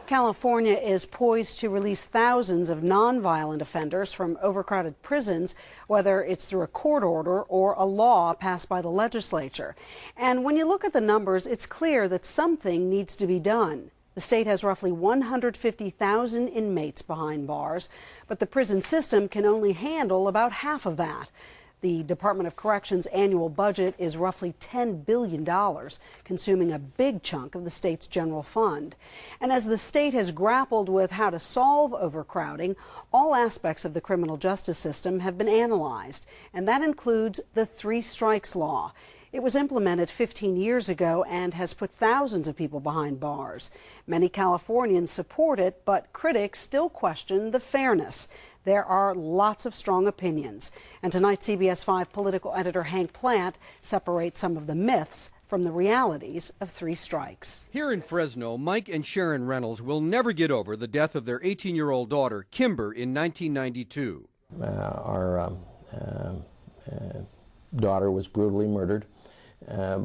California is poised to release thousands of nonviolent offenders from overcrowded prisons, whether it's through a court order or a law passed by the legislature. And when you look at the numbers, it's clear that something needs to be done. The state has roughly 150,000 inmates behind bars, but the prison system can only handle about half of that. The Department of Corrections' annual budget is roughly $10 billion, consuming a big chunk of the state's general fund. And as the state has grappled with how to solve overcrowding, all aspects of the criminal justice system have been analyzed, and that includes the three strikes law. It was implemented 15 years ago and has put thousands of people behind bars. Many Californians support it, but critics still question the fairness. There are lots of strong opinions. And tonight, CBS 5 political editor Hank Plant separates some of the myths from the realities of three strikes. Here in Fresno, Mike and Sharon Reynolds will never get over the death of their 18-year-old daughter, Kimber, in 1992. Our daughter was brutally murdered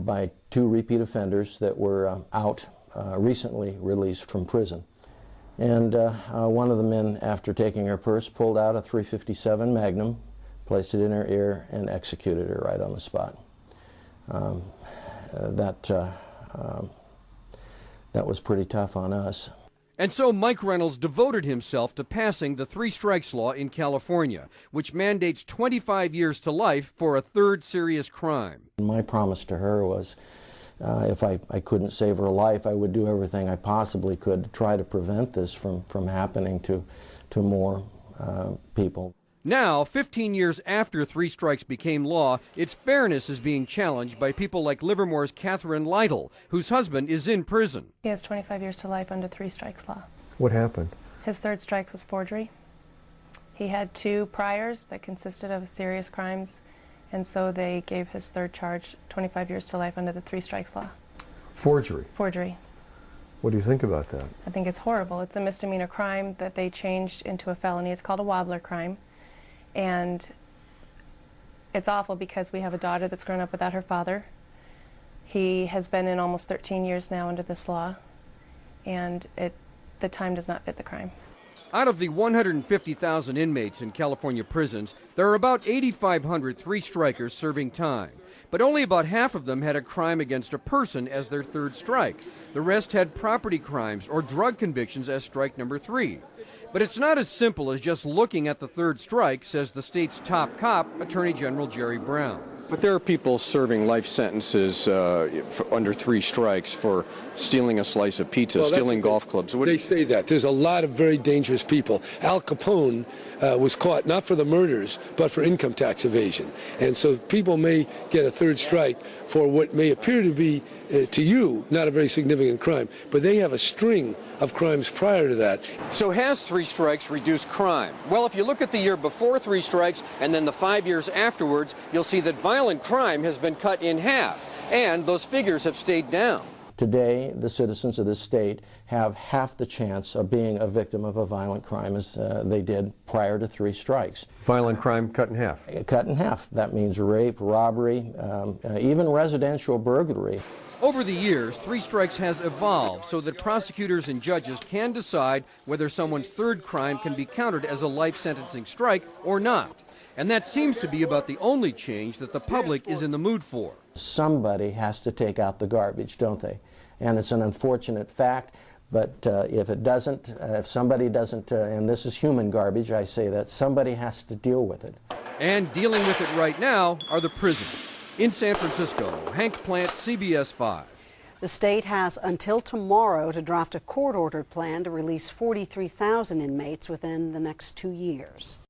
by two repeat offenders that were recently released from prison. And one of the men, after taking her purse, pulled out a .357 Magnum, placed it in her ear, and executed her right on the spot. That was pretty tough on us. And so Mike Reynolds devoted himself to passing the three strikes law in California, which mandates 25 years to life for a third serious crime. My promise to her was if I couldn't save her life, I would do everything I possibly could to try to prevent this from happening to more people. Now, 15 years after three strikes became law, its fairness is being challenged by people like Livermore's Catherine Lytle, whose husband is in prison. He has 25 years to life under three strikes law. What happened? His third strike was forgery. He had two priors that consisted of serious crimes, and so they gave his third charge 25 years to life under the three strikes law. Forgery? Forgery. What do you think about that? I think it's horrible. It's a misdemeanor crime that they changed into a felony. It's called a wobbler crime. And it's awful because we have a daughter that's grown up without her father. He has been in almost 13 years now under this law, and the time does not fit the crime. Out of the 150,000 inmates in California prisons, there are about 8,500 three-strikers serving time. But only about half of them had a crime against a person as their third strike. The rest had property crimes or drug convictions as strike number 3. But it's not as simple as just looking at the third strike, says the state's top cop, Attorney General Jerry Brown. But there are people serving life sentences under three strikes for stealing a slice of pizza, stealing golf clubs. They say that. There's a lot of very dangerous people. Al Capone was caught not for the murders, but for income tax evasion. And so people may get a third strike for what may appear to be, to you, not a very significant crime. But they have a string of crimes prior to that. So has three strikes reduced crime? Well, if you look at the year before three strikes and then the 5 years afterwards, you'll see that violent crime has been cut in half, and those figures have stayed down. Today, the citizens of this state have half the chance of being a victim of a violent crime as they did prior to three strikes. Violent crime cut in half? Cut in half. That means rape, robbery, even residential burglary. Over the years, three strikes has evolved so that prosecutors and judges can decide whether someone's third crime can be counted as a life sentencing strike or not. And that seems to be about the only change that the public is in the mood for. Somebody has to take out the garbage, don't they? And it's an unfortunate fact, but if it doesn't, if somebody doesn't, and this is human garbage, I say that, somebody has to deal with it. And dealing with it right now are the prisons. In San Francisco, Hank Plant, CBS 5. The state has until tomorrow to draft a court-ordered plan to release 43,000 inmates within the next 2 years.